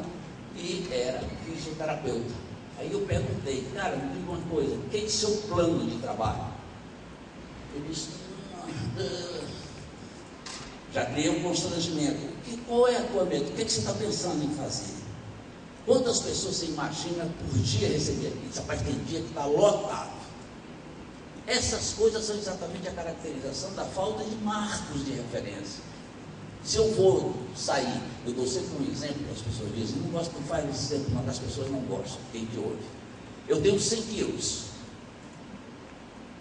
e era fisioterapeuta. Aí eu perguntei, cara, me diga uma coisa, o que é o seu plano de trabalho? Ele disse, já criei um constrangimento. Qual é a tua meta? O que você está pensando em fazer? Quantas pessoas você imagina por dia receber aqui? Rapaz, tem dia que está lotado. Essas coisas são exatamente a caracterização da falta de marcos de referência. Se eu vou sair, eu dou sempre um exemplo que as pessoas dizem, não gosto, não faz esse exemplo, não, que as pessoas não gostam, quem te ouve. Eu tenho 100 quilos.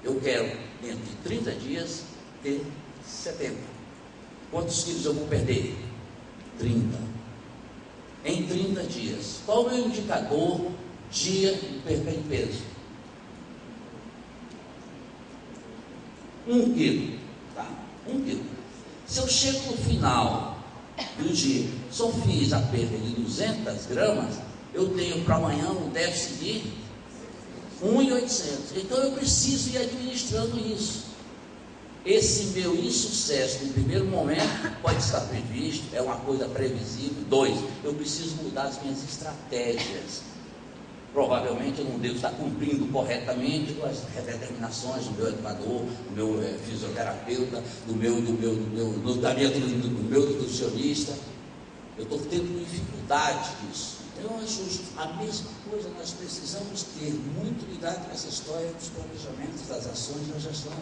Eu quero, dentro de 30 dias, ter 70. Quantos quilos eu vou perder? 30. Em 30 dias. Qual é o meu indicador dia de perda de peso? 1 quilo. Tá? 1 quilo. Se eu chego no final do dia, só fiz a perda de 200 gramas, eu tenho para amanhã um déficit de 1.800. Então eu preciso ir administrando isso. Esse meu insucesso no primeiro momento pode estar previsto, é uma coisa previsível. 2, eu preciso mudar as minhas estratégias. Provavelmente eu não devo estar cumprindo corretamente com as determinações do meu educador, do meu fisioterapeuta, do meu nutricionista. Eu estou tendo dificuldade disso. Então, eu acho a mesma coisa, nós precisamos ter muito cuidado com essa história dos planejamentos, das ações da gestão.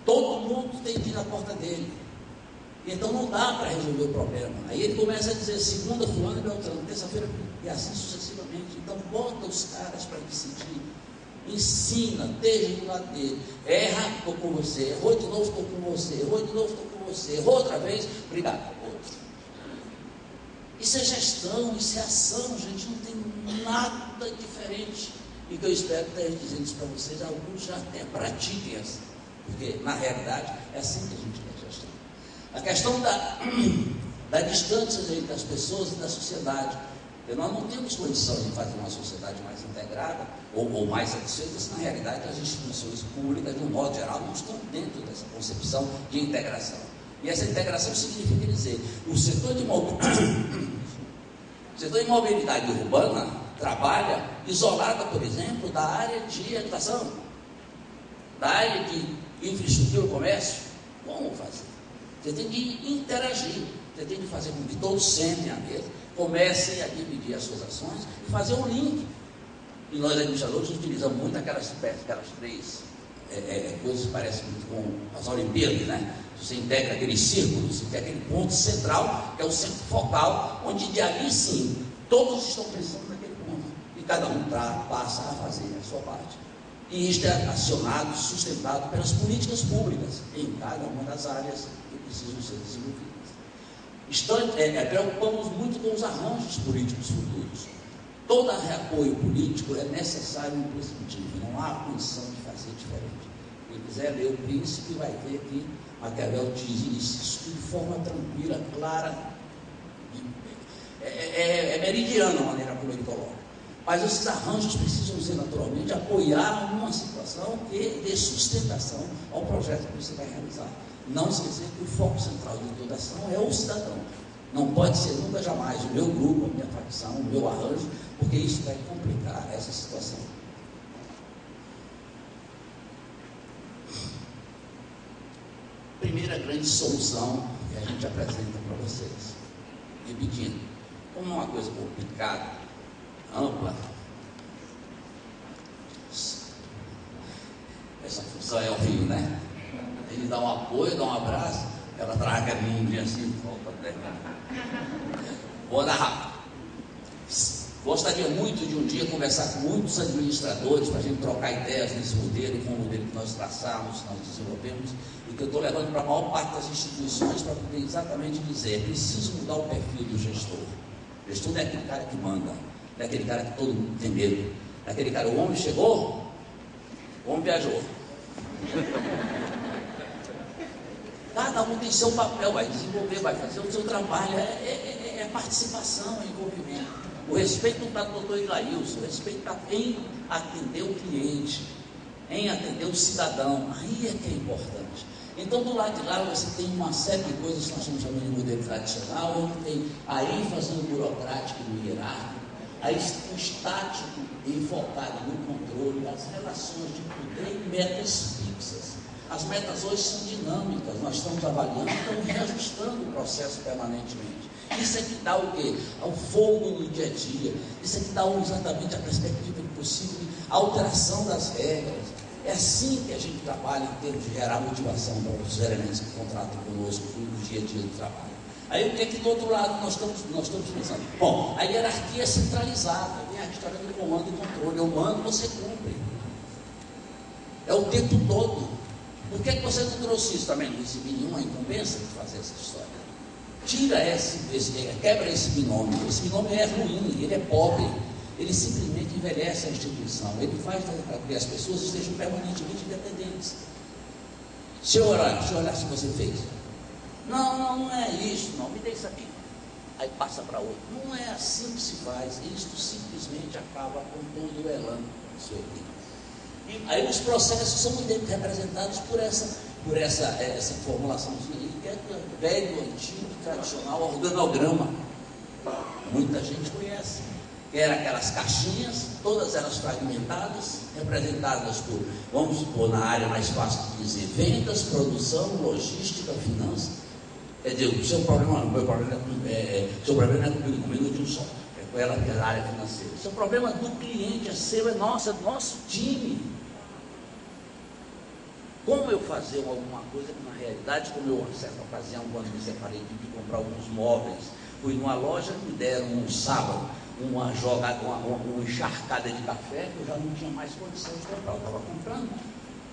Todo mundo tem que ir na porta dele. Então não dá para resolver o problema. Aí ele começa a dizer, segunda fulano e Beltrano, terça-feira, e assim sucessivamente. Então bota os caras para decidir. Ensina, esteja do lado dele. Erra, estou com você. Errou de novo, estou com você. Errou de novo, estou com você. Errou outra vez, obrigado. Outro. Isso é gestão, isso é ação, gente. Não tem nada diferente. E que eu espero estar dizendo isso para vocês, alguns já até pratiquem assim. Porque, na realidade, é assim que a gente quer gestão. A questão da distância entre as pessoas e da sociedade. Nós não temos condição de fazer uma sociedade mais integrada ou mais satisfeita se, na realidade, as instituições públicas, de um modo geral, não estão dentro dessa concepção de integração. E essa integração significa dizer, o setor de mobilidade urbana trabalha isolada, por exemplo, da área de educação, da área de infraestrutura e comércio. Como fazer? Você tem que interagir, você tem que fazer com que todos sentem à mesa, comecem a dividir as suas ações e fazer um link. E nós, administradores, utilizamos muito aquelas três coisas que parecem muito com as Olimpíadas, né? Você integra aqueles círculos, você tem aquele ponto central, que é o centro focal, onde de ali sim, todos estão pensando naquele ponto. E cada um passa a fazer a sua parte. E isto é acionado, sustentado pelas políticas públicas, em cada uma das áreas que precisam ser desenvolvidas. Preocupamos muito com os arranjos políticos futuros. Todo apoio político é necessário e imprescindível, não há condição de fazer diferente. Quem quiser ler o Príncipe vai ver que Maquiavel diz isso de forma tranquila, clara, meridiana a maneira como ele coloca. Mas esses arranjos precisam ser naturalmente apoiar uma situação que dê sustentação ao projeto que você vai realizar. Não esquecer que o foco central de toda ação é o cidadão. Não pode ser nunca jamais o meu grupo, a minha facção, o meu arranjo, porque isso vai complicar essa situação. Primeira grande solução que a gente apresenta para vocês. Repetindo, como é uma coisa complicada, ampla, essa função é horrível, né? Ele dá um apoio, dá um abraço, ela traga a mim assim, volta até cá. Vou andar rápido. Gostaria muito de um dia conversar com muitos administradores para a gente trocar ideias nesse modelo, com o modelo que nós traçamos, nós desenvolvemos, e que eu estou levando para a maior parte das instituições para poder exatamente dizer, é preciso mudar o perfil do gestor. O gestor não é aquele cara que manda, não é aquele cara que todo mundo tem medo, é aquele cara, o homem chegou, o homem viajou. Cada um tem seu papel, vai desenvolver, vai fazer o seu trabalho, é participação, é envolvimento. O respeito não está do doutor Ilailson, o respeito está em atender o cliente, em atender o cidadão, aí é que é importante. Então, do lado de lá, você tem uma série de coisas que nós estamos chamando de modelo tradicional, onde tem a ênfase no burocrático e no hierárquico, o estático e focado no controle, as relações de poder e metas fixas. As metas hoje são dinâmicas, nós estamos avaliando, estamos reajustando o processo permanentemente. Isso é que dá o quê? O fogo no dia a dia. Isso é que dá exatamente a perspectiva de possível alteração das regras. É assim que a gente trabalha em termos de gerar motivação para os elementos que contratam conosco no dia a dia do trabalho. Aí o que é que do outro lado nós estamos pensando? Bom, a hierarquia é centralizada, tem a história do comando e controle. Eu mando, você cumpre. É o tempo todo. Por que você não trouxe isso também? Não recebi nenhuma incumbência de fazer essa história. Tira quebra esse binômio. Esse binômio é ruim, ele é pobre, ele simplesmente envelhece a instituição, ele faz com que as pessoas estejam permanentemente independentes. Deixa eu olhar se você fez. Não é isso, não, me dê isso aqui. Aí passa para outro. Não é assim que se faz, isto simplesmente acaba com todo o elan da sua equipe. E aí os processos são muito representados por essa formulação que é velho, antigo, tradicional, organograma. Muita gente conhece. que eram aquelas caixinhas, todas elas fragmentadas, representadas por, vamos supor, na área mais fácil de dizer, vendas, produção, logística, finanças. Quer dizer, o seu problema, o meu problema seu problema não é comigo de um só, é com ela que é a área financeira. O seu problema do cliente é seu, é nosso, é do nosso time. Como eu fazer alguma coisa que, na realidade, como eu, em certa ocasião, quando me separei de comprar alguns móveis, fui numa loja, me deram um sábado, uma encharcada de café, que eu já não tinha mais condição de comprar, eu estava comprando.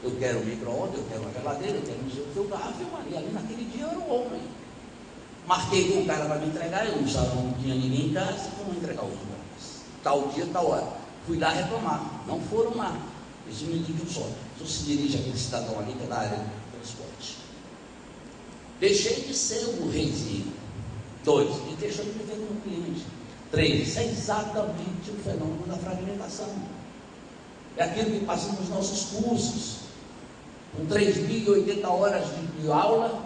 Eu quero um micro-ondas, eu quero uma geladeira, eu quero um museu, eu estava filmando, ali naquele dia eu era o homem. Marquei com o cara para me entregar, eu não tinha ninguém em casa, vamos entregar os móveis. Tal dia, tal hora. Fui lá reclamar, não foram lá. Esse me diz só, então se dirige aquele cidadão ali que é da área do transporte. Deixei de ser o reizinho. 2, e deixou de me ver como cliente. 3, isso é exatamente o fenômeno da fragmentação. É aquilo que passa nos nossos cursos, com 3.080 horas de aula,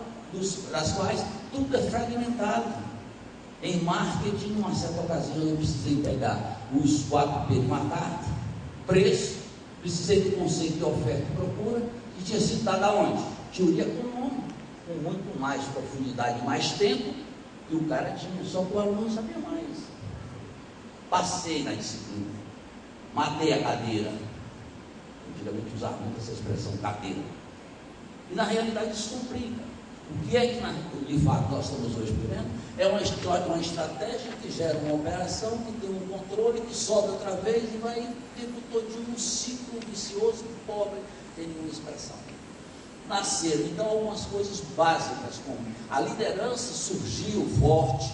das quais tudo é fragmentado. Em marketing, numa certa ocasião, eu precisei pegar os 4 P de matar, preço, precisei do conceito de oferta e procura, que tinha sido dado aonde? Teoria com nome, com muito mais profundidade e mais tempo, e o cara tinha, só que o aluno sabia mais. Passei na disciplina, matei a cadeira, antigamente usava muito essa expressão cadeira, e na realidade isso complica. O que é que de fato nós estamos hoje vivendo? É uma estratégia que gera uma operação, que tem um controle, que sobe outra vez e vai o tempo todo de um ciclo vicioso, pobre, tem nenhuma expressão. Nasceram então algumas coisas básicas, como a liderança surgiu forte,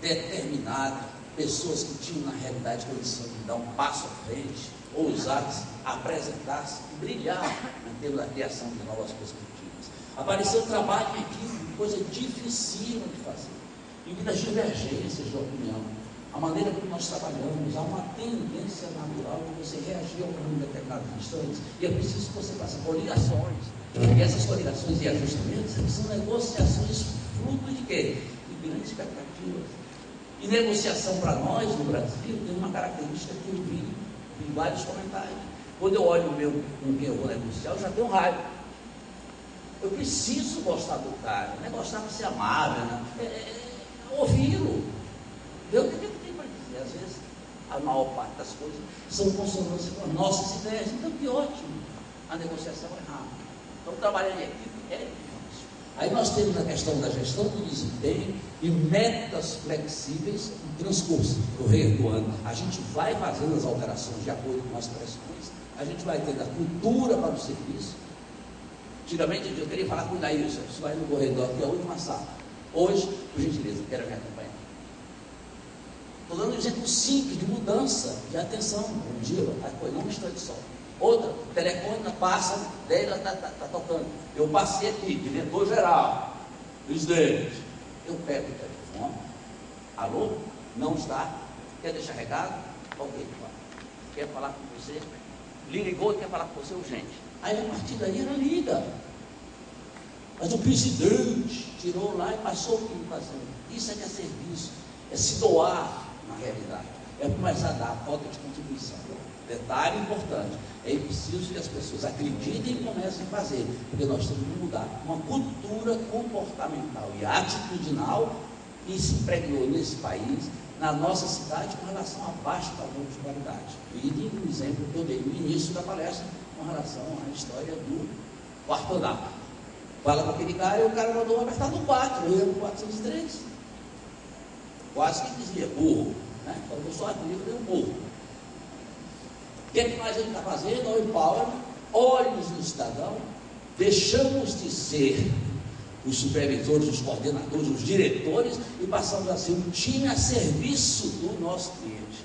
determinada, pessoas que tinham na realidade condição de dar um passo à frente, ousar-se, apresentar-se, brilhar em termos da criação de novas perspectivas. Apareceu trabalho em equipe, coisa dificílima de fazer, devido às divergências de opinião, a maneira como nós trabalhamos, há uma tendência natural de você reagir a um determinado instante, e é preciso que você faça coligações, e essas coligações e ajustamentos são negociações fruto de quê? De grandes expectativas. E negociação para nós no Brasil tem uma característica que eu vi em vários comentários. Quando eu olho o meu com quem eu vou negociar, eu já tenho raiva. Eu preciso gostar do cara, não é gostar para ser amável, né? Ouvi-lo. Ver o que ele tem para dizer. Às vezes, a maior parte das coisas são consonância com as nossas ideias. Então, que ótimo. A negociação é rápida. Então, trabalhar em equipe é difícil. Aí nós temos a questão da gestão do desempenho e metas flexíveis no transcurso do ano. A gente vai fazendo as alterações de acordo com as pressões, a gente vai tendo a cultura para o serviço. Antigamente eu queria falar com o Daílson, isso vai no corredor, que é a última sala. Hoje, por gentileza, quero me acompanhar. Estou dando um exemplo simples de mudança, de atenção. Um dia, não um instante só. Outra, o telefone passa, daí ela está tocando. Eu passei aqui, diretor geral, presidente. Eu pego o telefone, alô, não está, quer deixar recado? Ok, quer falar com você? Ligou, quer falar com você urgente. Aí a partir daí ela liga. Mas o presidente tirou lá e passou o que ele fazendo. Isso é que é serviço, é se doar na realidade, é começar a dar a cota de contribuição. Detalhe importante, é preciso que as pessoas acreditem e comecem a fazer, porque nós temos que mudar uma cultura comportamental e atitudinal que se impregnou nesse país, na nossa cidade, com relação a baixo padrão de qualidade. E tem um exemplo que eu dei no início da palestra com relação à história do quarto andar. Fala com aquele cara e o cara mandou um apertar no 4, eu ia no 403. Quase que dizia burro, né? Quando eu sou ativo, eu burro. O que é que nós está fazendo? O Empower, olhos no cidadão, deixamos de ser os supervisores, os coordenadores, os diretores e passamos a ser um time a serviço do nosso cliente,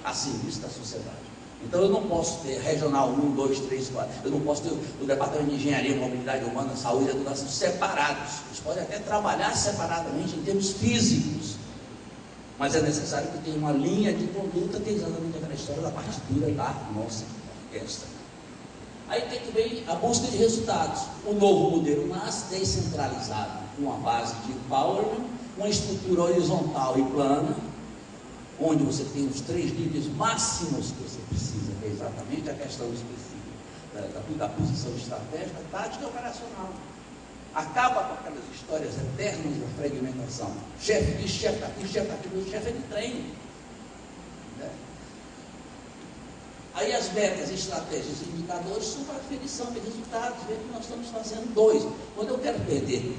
a serviço da sociedade. Então eu não posso ter regional 1, 2, 3, 4, eu não posso ter o departamento de engenharia, mobilidade urbana, saúde e educação separados. Eles podem até trabalhar separadamente em termos físicos, mas é necessário que tenha uma linha de conduta, que é exatamente aquela história da partitura da nossa orquestra. Aí tem que ver a busca de resultados. O novo modelo nasce descentralizado, com uma base de empowerment, uma estrutura horizontal e plana, onde você tem os 3 níveis máximos que você precisa, que é exatamente a questão específica da posição estratégica, tática e operacional. Acaba com aquelas histórias eternas da fragmentação. Chefe disso, chefe daquilo, chefe daquilo, chefe é de treino. Né? Aí as metas, estratégias e indicadores são para aferição de resultados. Veja que nós estamos fazendo 2. Quando eu quero perder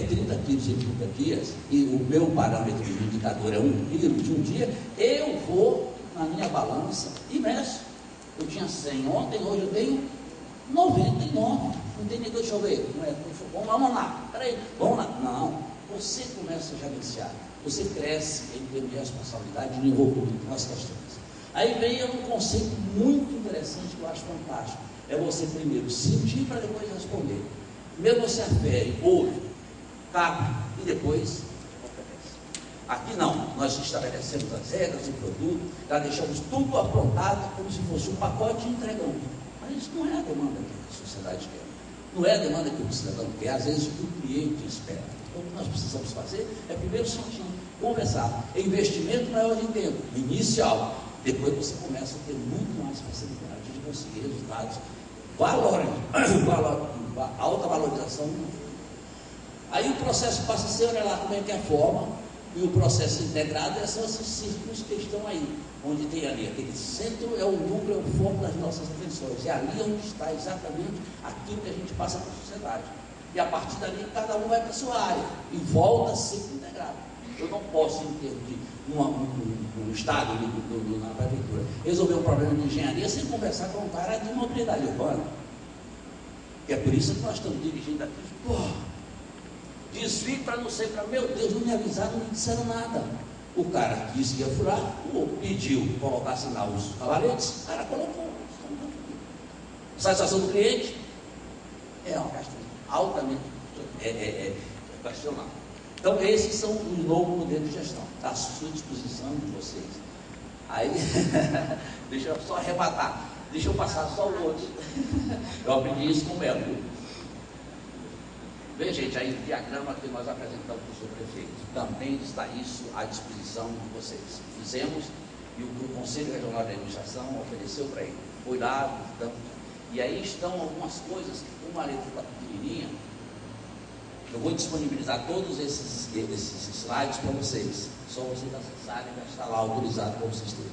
30 quilos em 30 dias, e o meu parâmetro de indicador é 1 quilo de um dia, eu vou na minha balança e meço. Eu tinha 100 ontem, hoje eu tenho 99. Não tem ninguém, deixa eu ver. Vamos lá, peraí, vamos lá. Não, você começa a gerenciar, você cresce em termos de responsabilidade e de envolvimento nas questões. Aí vem um conceito muito interessante que eu acho fantástico. É você primeiro sentir para depois responder. Primeiro você afere, ouve, capta e depois oferece. Aqui não, nós estabelecemos as regras, o produto, já deixamos tudo aprontado como se fosse um pacote e entregamos. Mas isso não é a demanda que a sociedade quer. Não é a demanda que o cidadão quer, às vezes o que o cliente espera. Então o que nós precisamos fazer é primeiro sentir, conversar. Investimento maior de tempo, inicial. Depois você começa a ter muito mais facilidade de conseguir resultados, alta valorização. Aí o processo passa a ser, olha lá como é que é a forma, e o processo integrado são esses círculos que estão aí, onde tem ali, aquele centro é o núcleo, é o foco das nossas atenções, é ali onde está exatamente aquilo que a gente passa para a sociedade. E a partir dali, cada um vai para a sua área, e volta a ser integrado. Eu não posso, em termos de um estado, na prefeitura, resolver um problema de engenharia sem conversar com um cara de mobilidade urbana. E é por isso que nós estamos dirigindo aqui. Desvio para não sei, meu Deus, não me avisaram, não me disseram nada. O cara disse que ia furar, pediu colocar sinal os cavaletes, o cara colocou. Satisfação do cliente é uma questão altamente questionável. Então, esses são os novos modelos de gestão, está à sua disposição de vocês. Aí, deixa eu só arrebatar, deixa eu passar só o outro. Eu aprendi isso com o Melo. Veja, gente, aí o diagrama que nós apresentamos para o seu prefeito, também está isso à disposição de vocês. Fizemos, e o Conselho Regional de Administração ofereceu para ele. Foi lá, e aí estão algumas coisas, como a letra está pequenininha, eu vou disponibilizar todos esses slides para vocês. Só vocês acessarem, vai estar lá autorizado para vocês terem.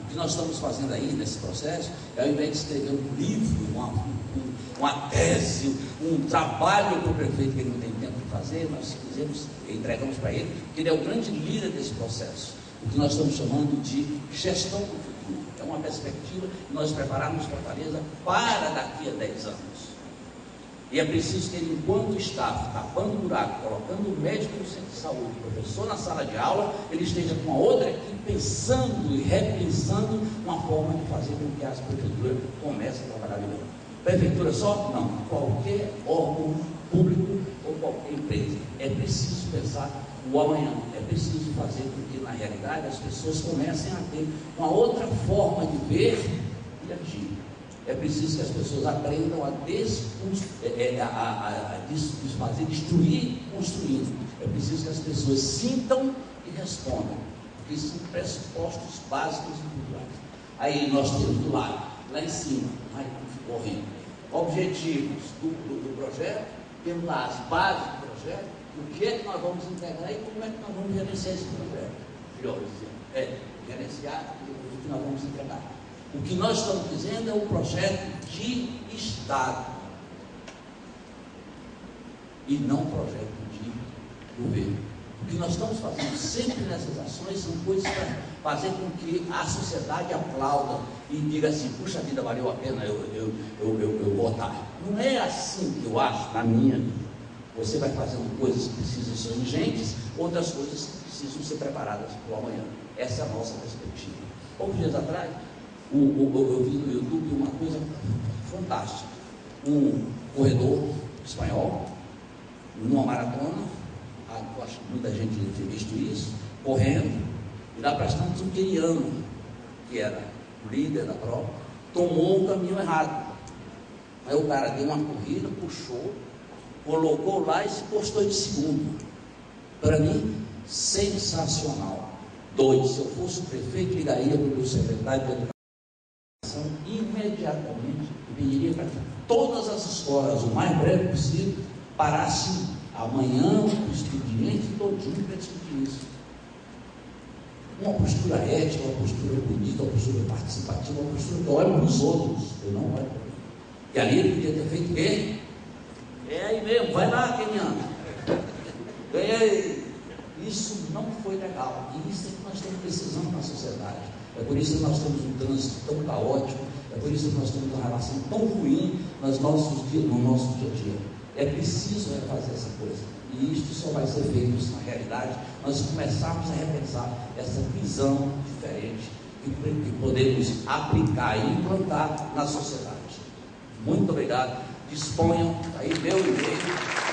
O que nós estamos fazendo aí nesse processo é, ao invés de escrever um livro, uma tese, um trabalho para o prefeito que ele não tem tempo de fazer, nós entregamos para ele, porque ele é o grande líder desse processo. O que nós estamos chamando de gestão do futuro. É uma perspectiva que nós preparamos Fortaleza para daqui a 10 anos. E é preciso que ele, enquanto está tapando o buraco, colocando o médico no centro de saúde, o professor na sala de aula, ele esteja com a outra equipe pensando e repensando uma forma de fazer com que as prefeituras comecem a trabalhar melhor. Prefeitura só? Não. Qualquer órgão público ou qualquer empresa. É preciso pensar o amanhã. É preciso fazer com que, na realidade, as pessoas comecem a ter uma outra forma de ver e agir. É preciso que as pessoas aprendam a desfazer, destruir, construindo. É preciso que as pessoas sintam e respondam. Porque são pressupostos básicos e culturais. Aí nós temos do lado, lá em cima, ficou horrível, objetivos do projeto, temos lá as bases do projeto, o que é que nós vamos integrar e como é que nós vamos gerenciar esse projeto. Gerenciar o que nós vamos entregar. O que nós estamos dizendo é um projeto de Estado e não um projeto de governo. O que nós estamos fazendo sempre nessas ações são coisas para fazer com que a sociedade aplauda e diga assim, puxa vida, valeu a pena eu votar. Não é assim que eu acho, na minha vida. Você vai fazendo coisas que precisam ser urgentes, outras coisas que precisam ser preparadas para o amanhã. Essa é a nossa perspectiva. Poucos dias atrás, eu vi no YouTube uma coisa fantástica. Um corredor espanhol, numa maratona, eu acho que muita gente tem visto isso, correndo, e lá para estamos um queniano, que era o líder da prova, tomou o caminho errado. Aí o cara deu uma corrida, puxou, colocou lá e se postou de segundo. Para mim, sensacional. 2. Se eu fosse o prefeito, ligaria para o meu secretário de Educação imediatamente e pediria para que todas as escolas, o mais breve possível, parassem amanhã o expediente todinho para discutir isso. Uma postura ética, uma postura bonita, uma postura participativa, uma postura que eu olho para os outros, eu não olho para mim. E ali ele podia ter feito o quê? É aí mesmo, vai lá, Keniano. Isso não foi legal. E isso é que nós estamos precisando na sociedade. É por isso que nós temos um trânsito tão caótico, é por isso que nós temos uma relação tão ruim no nosso dia a dia. É preciso refazer essa coisa. E isto só vai ser feito se, na realidade, nós começarmos a repensar essa visão diferente que podemos aplicar e implantar na sociedade. Muito obrigado. Disponham aí meu e-mail.